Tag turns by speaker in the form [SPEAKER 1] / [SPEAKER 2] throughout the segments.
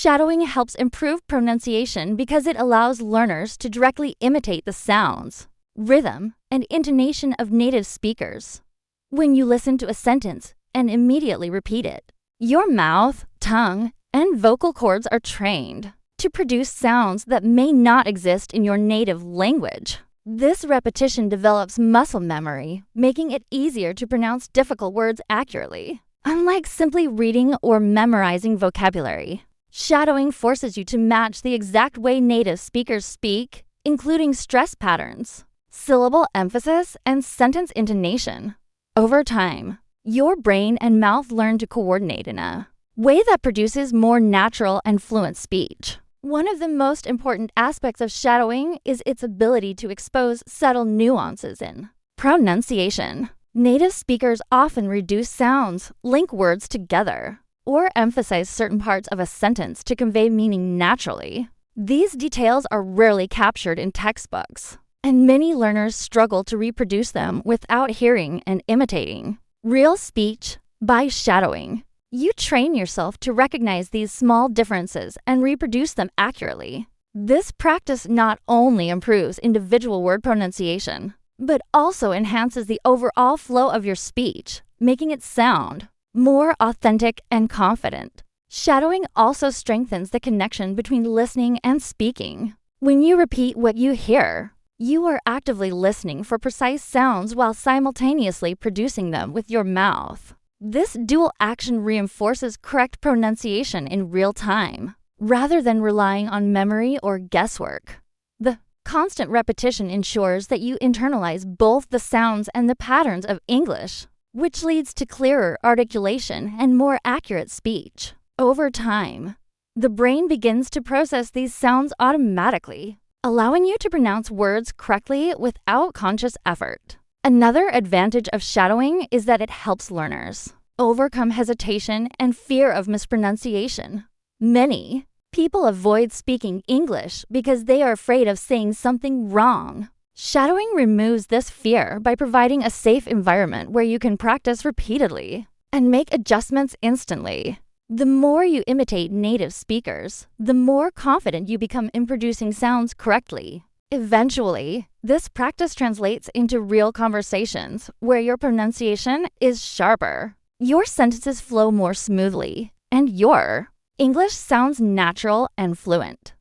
[SPEAKER 1] Shadowing helps improve pronunciation because it allows learners to directly imitate the sounds, rhythm, and intonation of native speakers. When you listen to a sentence and immediately repeat it, your mouth, tongue, and vocal cords are trained to produce sounds that may not exist in your native language. This repetition develops muscle memory, making it easier to pronounce difficult words accurately. Unlike simply reading or memorizing vocabulary, shadowing forces you to match the exact way native speakers speak, including stress patterns, syllable emphasis, and sentence intonation. Over time, your brain and mouth learn to coordinate in a way that produces more natural and fluent speech. One of the most important aspects of shadowing is its ability to expose subtle nuances in pronunciation. Native speakers often reduce sounds, link words together, or emphasize certain parts of a sentence to convey meaning naturally. These details are rarely captured in textbooks, and many learners struggle to reproduce them without hearing and imitating real speech by shadowing. You train yourself to recognize these small differences and reproduce them accurately. This practice not only improves individual word pronunciation, but also enhances the overall flow of your speech, making it sound more authentic and confident. Shadowing also strengthens the connection between listening and speaking. When you repeat what you hear, you are actively listening for precise sounds while simultaneously producing them with your mouth. This dual action reinforces correct pronunciation in real time, rather than relying on memory or guesswork. The constant repetition ensures that you internalize both the sounds and the patterns of English, which leads to clearer articulation and more accurate speech. Over time, the brain begins to process these sounds automatically, allowing you to pronounce words correctly without conscious effort. Another advantage of shadowing is that it helps learners overcome hesitation and fear of mispronunciation. Many people avoid speaking English because they are afraid of saying something wrong. Shadowing removes this fear by providing a safe environment where you can practice repeatedly and make adjustments instantly. The more you imitate native speakers, the more confident you become in producing sounds correctly. Eventually, this practice translates into real conversations where your pronunciation is sharper, your sentences flow more smoothly, and your English sounds natural and fluent.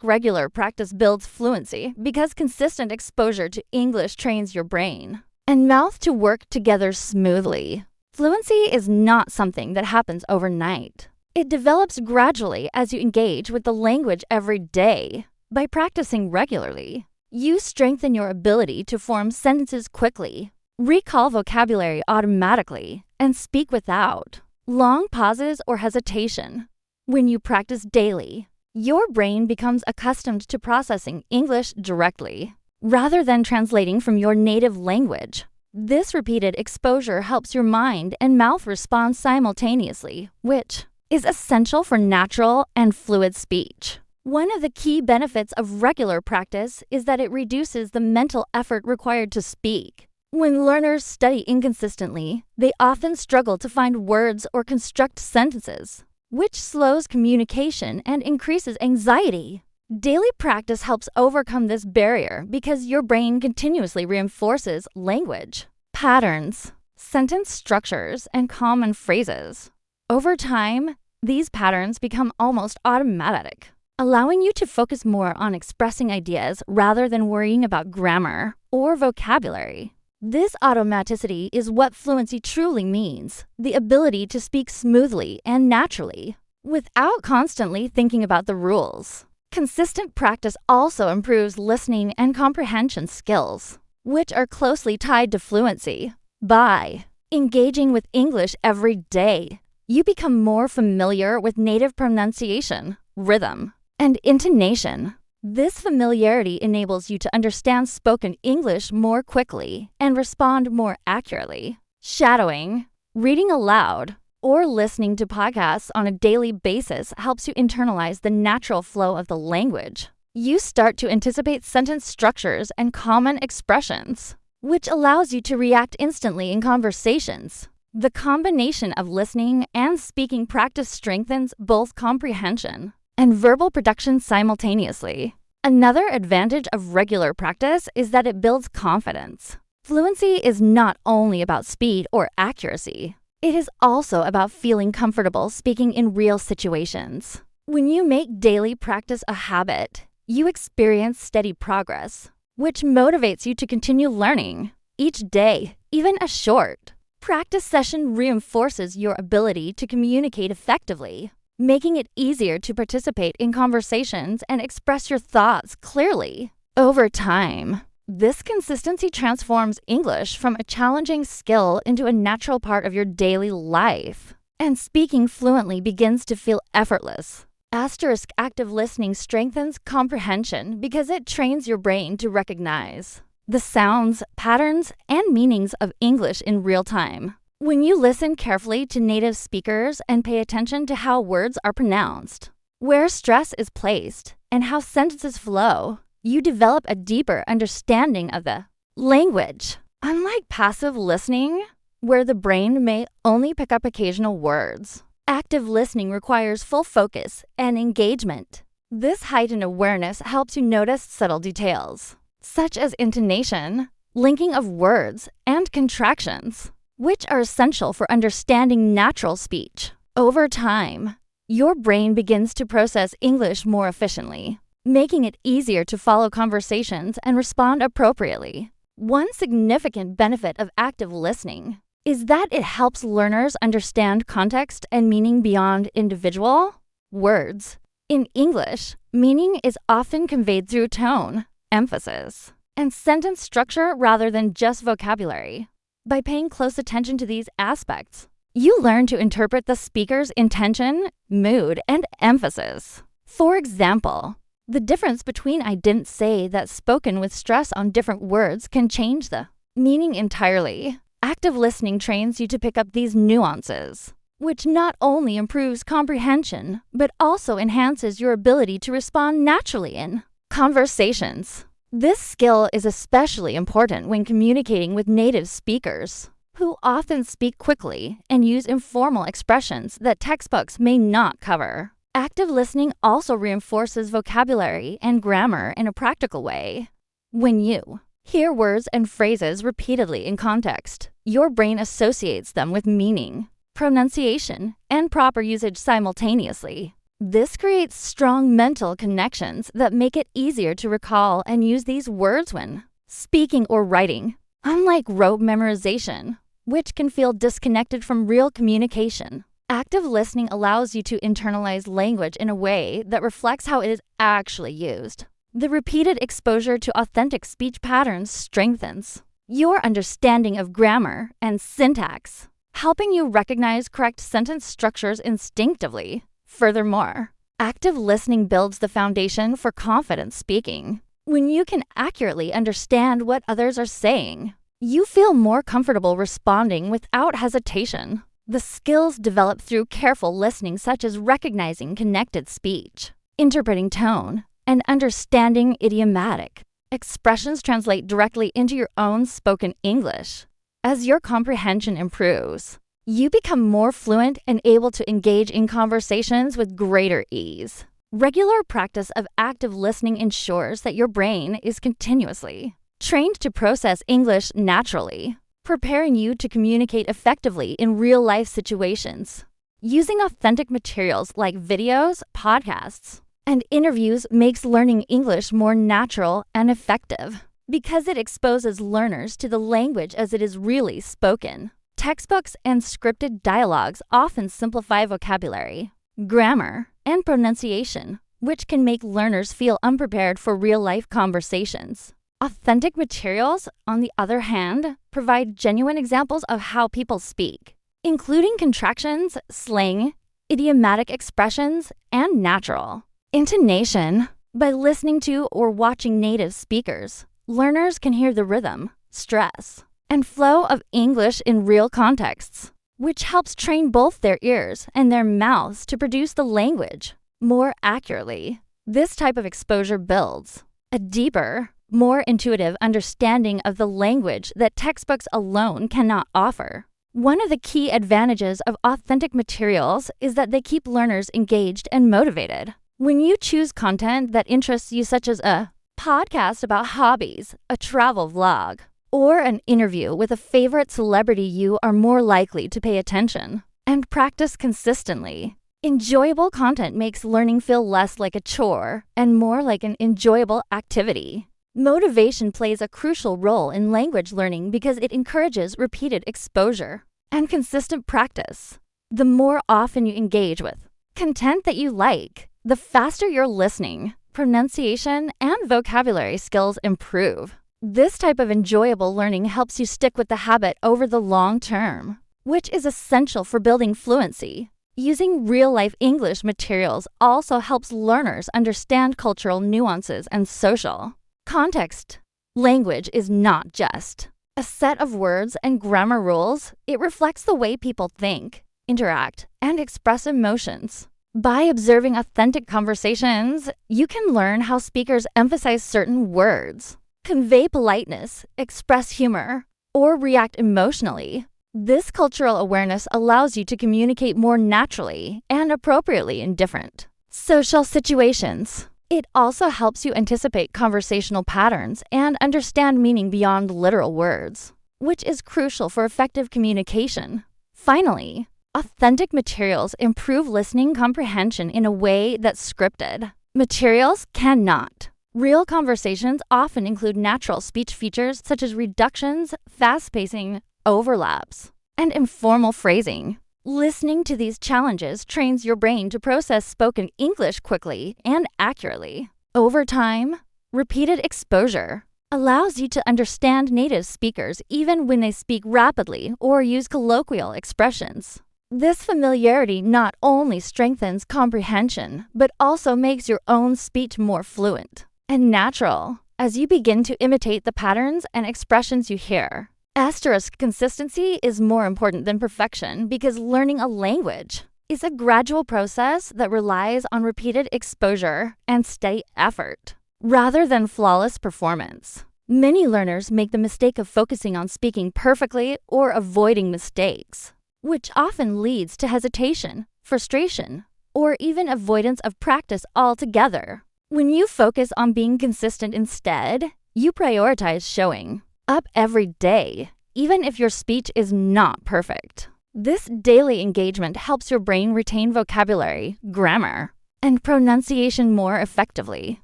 [SPEAKER 1] Regular practice builds fluency because consistent exposure to English trains your brain and mouth to work together smoothly. Fluency is not something that happens overnight. It develops gradually as you engage with the language every day. By practicing regularly, you strengthen your ability to form sentences quickly, recall vocabulary automatically, and speak without long pauses or hesitation. When you practice daily, your brain becomes accustomed to processing English directly, rather than translating from your native language. This repeated exposure helps your mind and mouth respond simultaneously, which is essential for natural and fluid speech. One of the key benefits of regular practice is that it reduces the mental effort required to speak. When learners study inconsistently, they often struggle to find words or construct sentences, which slows communication and increases anxiety. Daily practice helps overcome this barrier because your brain continuously reinforces language, patterns, sentence structures, and common phrases. Over time, these patterns become almost automatic, allowing you to focus more on expressing ideas rather than worrying about grammar or vocabulary. This automaticity is what fluency truly means, the ability to speak smoothly and naturally, without constantly thinking about the rules. Consistent practice also improves listening and comprehension skills, which are closely tied to fluency. By engaging with English every day, you become more familiar with native pronunciation, rhythm, and intonation. This familiarity enables you to understand spoken English more quickly and respond more accurately. Shadowing, reading aloud, or listening to podcasts on a daily basis helps you internalize the natural flow of the language. You start to anticipate sentence structures and common expressions, which allows you to react instantly in conversations. The combination of listening and speaking practice strengthens both comprehension and verbal production simultaneously. Another advantage of regular practice is that it builds confidence. Fluency is not only about speed or accuracy. It is also about feeling comfortable speaking in real situations. When you make daily practice a habit, you experience steady progress, which motivates you to continue learning. Each day, even a short practice session reinforces your ability to communicate effectively, making it easier to participate in conversations and express your thoughts clearly. Over time, this consistency transforms English from a challenging skill into a natural part of your daily life, and speaking fluently begins to feel effortless. Active listening strengthens comprehension because it trains your brain to recognize the sounds, patterns, and meanings of English in real time. When you listen carefully to native speakers and pay attention to how words are pronounced, where stress is placed, and how sentences flow, you develop a deeper understanding of the language. Unlike passive listening, where the brain may only pick up occasional words, active listening requires full focus and engagement. This heightened awareness helps you notice subtle details, such as intonation, linking of words, and contractions, which are essential for understanding natural speech. Over time, your brain begins to process English more efficiently, making it easier to follow conversations and respond appropriately. One significant benefit of active listening is that it helps learners understand context and meaning beyond individual words. In English, meaning is often conveyed through tone, emphasis, and sentence structure rather than just vocabulary. By paying close attention to these aspects, you learn to interpret the speaker's intention, mood, and emphasis. For example, the difference between "I didn't say" that's spoken with stress on different words can change the meaning entirely. Active listening trains you to pick up these nuances, which not only improves comprehension, but also enhances your ability to respond naturally in conversations. This skill is especially important when communicating with native speakers, who often speak quickly and use informal expressions that textbooks may not cover. Active listening also reinforces vocabulary and grammar in a practical way. When you hear words and phrases repeatedly in context, your brain associates them with meaning, pronunciation, and proper usage simultaneously. This creates strong mental connections that make it easier to recall and use these words when speaking or writing, unlike rote memorization, which can feel disconnected from real communication. Active listening allows you to internalize language in a way that reflects how it is actually used. The repeated exposure to authentic speech patterns strengthens your understanding of grammar and syntax, helping you recognize correct sentence structures instinctively. Furthermore, active listening builds the foundation for confident speaking. When you can accurately understand what others are saying, you feel more comfortable responding without hesitation. The skills developed through careful listening, such as recognizing connected speech, interpreting tone, and understanding idiomatic expressions, translate directly into your own spoken English. As your comprehension improves, you become more fluent and able to engage in conversations with greater ease. Regular practice of active listening ensures that your brain is continuously trained to process English naturally, preparing you to communicate effectively in real-life situations. Using authentic materials like videos, podcasts, and interviews makes learning English more natural and effective because it exposes learners to the language as it is really spoken. Textbooks and scripted dialogues often simplify vocabulary, grammar, and pronunciation, which can make learners feel unprepared for real-life conversations. Authentic materials, on the other hand, provide genuine examples of how people speak, including contractions, slang, idiomatic expressions, and natural intonation. By listening to or watching native speakers, learners can hear the rhythm, stress, and flow of English in real contexts, which helps train both their ears and their mouths to produce the language more accurately. This type of exposure builds a deeper, more intuitive understanding of the language that textbooks alone cannot offer. One of the key advantages of authentic materials is that they keep learners engaged and motivated. When you choose content that interests you, such as a podcast about hobbies, a travel vlog, or an interview with a favorite celebrity, you are more likely to pay attention and practice consistently. Enjoyable content makes learning feel less like a chore and more like an enjoyable activity. Motivation plays a crucial role in language learning because it encourages repeated exposure and consistent practice. The more often you engage with content that you like, the faster your listening, pronunciation, and vocabulary skills improve. This type of enjoyable learning helps you stick with the habit over the long term, which is essential for building fluency. Using real-life English materials also helps learners understand cultural nuances and social context. Language is not just a set of words and grammar rules. It reflects the way people think, interact, and express emotions. By observing authentic conversations, you can learn how speakers emphasize certain words, convey politeness, express humor, or react emotionally. This cultural awareness allows you to communicate more naturally and appropriately in different social situations. It also helps you anticipate conversational patterns and understand meaning beyond literal words, which is crucial for effective communication. Finally, authentic materials improve listening comprehension in a way that scripted materials cannot. Real conversations often include natural speech features such as reductions, fast pacing, overlaps, and informal phrasing. Listening to these challenges trains your brain to process spoken English quickly and accurately. Over time, repeated exposure allows you to understand native speakers even when they speak rapidly or use colloquial expressions. This familiarity not only strengthens comprehension, but also makes your own speech more fluent and natural as you begin to imitate the patterns and expressions you hear. Asterisk consistency is more important than perfection because learning a language is a gradual process that relies on repeated exposure and steady effort, rather than flawless performance. Many learners make the mistake of focusing on speaking perfectly or avoiding mistakes, which often leads to hesitation, frustration, or even avoidance of practice altogether. When you focus on being consistent instead, you prioritize showing up every day, even if your speech is not perfect. This daily engagement helps your brain retain vocabulary, grammar, and pronunciation more effectively.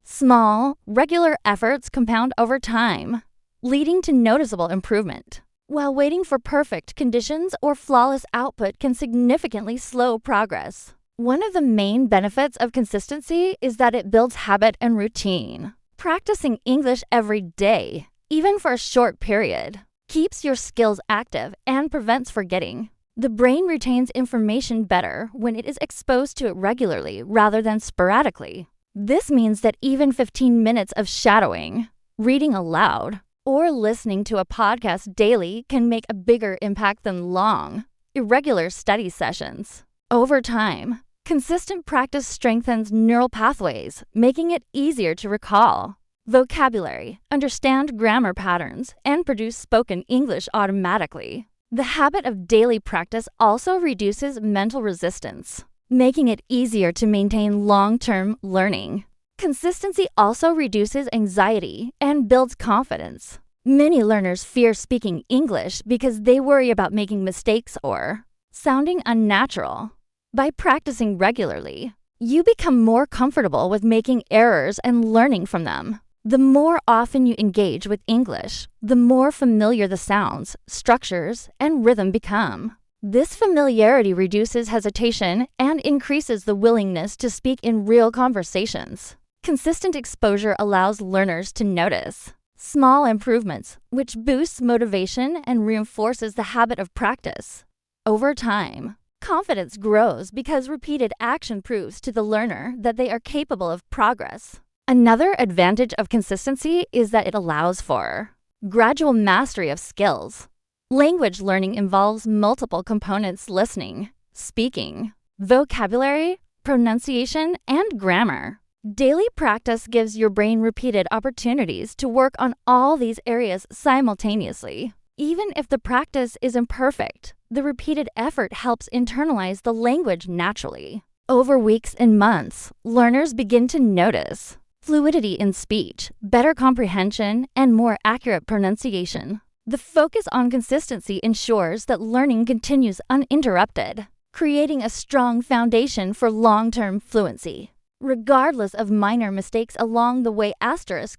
[SPEAKER 1] Small, regular efforts compound over time, leading to noticeable improvement. While waiting for perfect conditions or flawless output can significantly slow progress. One of the main benefits of consistency is that it builds habit and routine. Practicing English every day, even for a short period, keeps your skills active and prevents forgetting. The brain retains information better when it is exposed to it regularly rather than sporadically. This means that even 15 minutes of shadowing, reading aloud, or listening to a podcast daily can make a bigger impact than long, irregular study sessions. Over time, consistent practice strengthens neural pathways, making it easier to recall vocabulary, understand grammar patterns, and produce spoken English automatically. The habit of daily practice also reduces mental resistance, making it easier to maintain long-term learning. Consistency also reduces anxiety and builds confidence. Many learners fear speaking English because they worry about making mistakes or sounding unnatural. By practicing regularly, you become more comfortable with making errors and learning from them. The more often you engage with English, the more familiar the sounds, structures, and rhythm become. This familiarity reduces hesitation and increases the willingness to speak in real conversations. Consistent exposure allows learners to notice small improvements, which boosts motivation and reinforces the habit of practice. Over time, confidence grows because repeated action proves to the learner that they are capable of progress. Another advantage of consistency is that it allows for gradual mastery of skills. Language learning involves multiple components: listening, speaking, vocabulary, pronunciation, and grammar. Daily practice gives your brain repeated opportunities to work on all these areas simultaneously. Even if the practice is imperfect, the repeated effort helps internalize the language naturally. Over weeks and months, learners begin to notice fluidity in speech, better comprehension, and more accurate pronunciation. The focus on consistency ensures that learning continues uninterrupted, creating a strong foundation for long-term fluency. Regardless of minor mistakes along the way,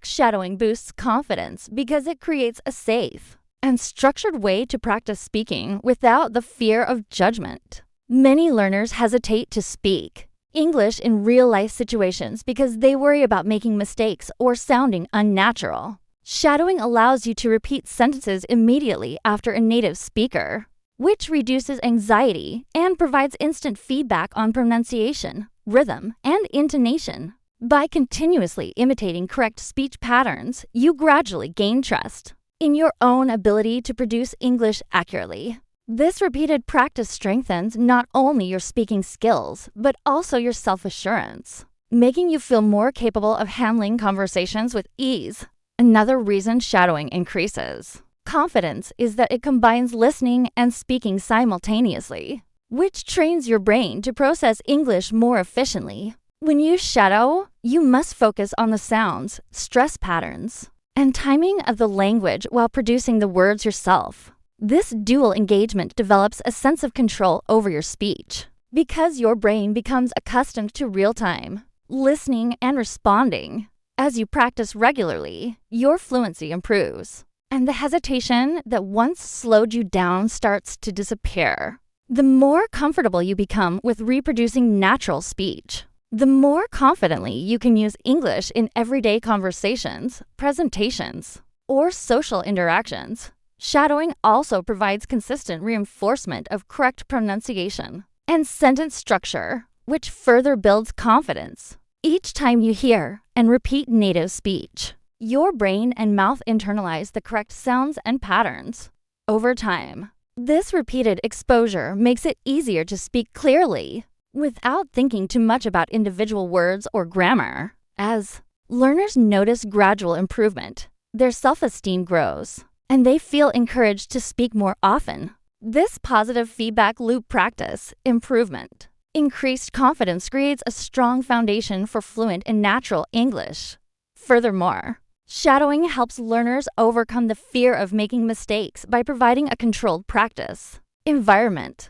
[SPEAKER 1] shadowing boosts confidence because it creates a safe and structured way to practice speaking without the fear of judgment. Many learners hesitate to speak English in real-life situations because they worry about making mistakes or sounding unnatural. Shadowing allows you to repeat sentences immediately after a native speaker, which reduces anxiety and provides instant feedback on pronunciation, rhythm, and intonation. By continuously imitating correct speech patterns, you gradually gain trust in your own ability to produce English accurately. This repeated practice strengthens not only your speaking skills, but also your self-assurance, making you feel more capable of handling conversations with ease. Another reason shadowing increases confidence is that it combines listening and speaking simultaneously, which trains your brain to process English more efficiently. When you shadow, you must focus on the sounds, stress patterns, and timing of the language while producing the words yourself. This dual engagement develops a sense of control over your speech because your brain becomes accustomed to real-time listening and responding. As you practice regularly, your fluency improves, and the hesitation that once slowed you down starts to disappear. The more comfortable you become with reproducing natural speech, the more confidently you can use English in everyday conversations, presentations, or social interactions. Shadowing also provides consistent reinforcement of correct pronunciation and sentence structure, which further builds confidence. Each time you hear and repeat native speech, your brain and mouth internalize the correct sounds and patterns. Over time, this repeated exposure makes it easier to speak clearly without thinking too much about individual words or grammar. As learners notice gradual improvement, their self-esteem grows, and they feel encouraged to speak more often. This positive feedback loop practice improvement. Increased confidence creates a strong foundation for fluent and natural English. Furthermore, shadowing helps learners overcome the fear of making mistakes by providing a controlled practice environment.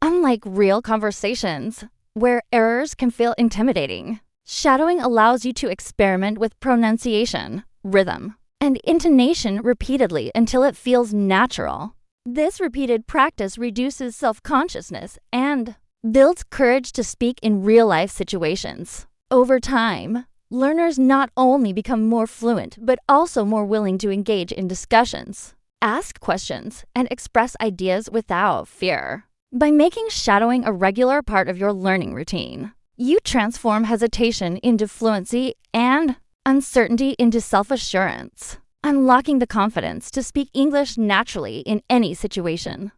[SPEAKER 1] Unlike real conversations, where errors can feel intimidating, shadowing allows you to experiment with pronunciation, rhythm, and intonation repeatedly until it feels natural. This repeated practice reduces self-consciousness and builds courage to speak in real-life situations. Over time, learners not only become more fluent, but also more willing to engage in discussions, ask questions, and express ideas without fear. By making shadowing a regular part of your learning routine, you transform hesitation into fluency and uncertainty into self-assurance, unlocking the confidence to speak English naturally in any situation.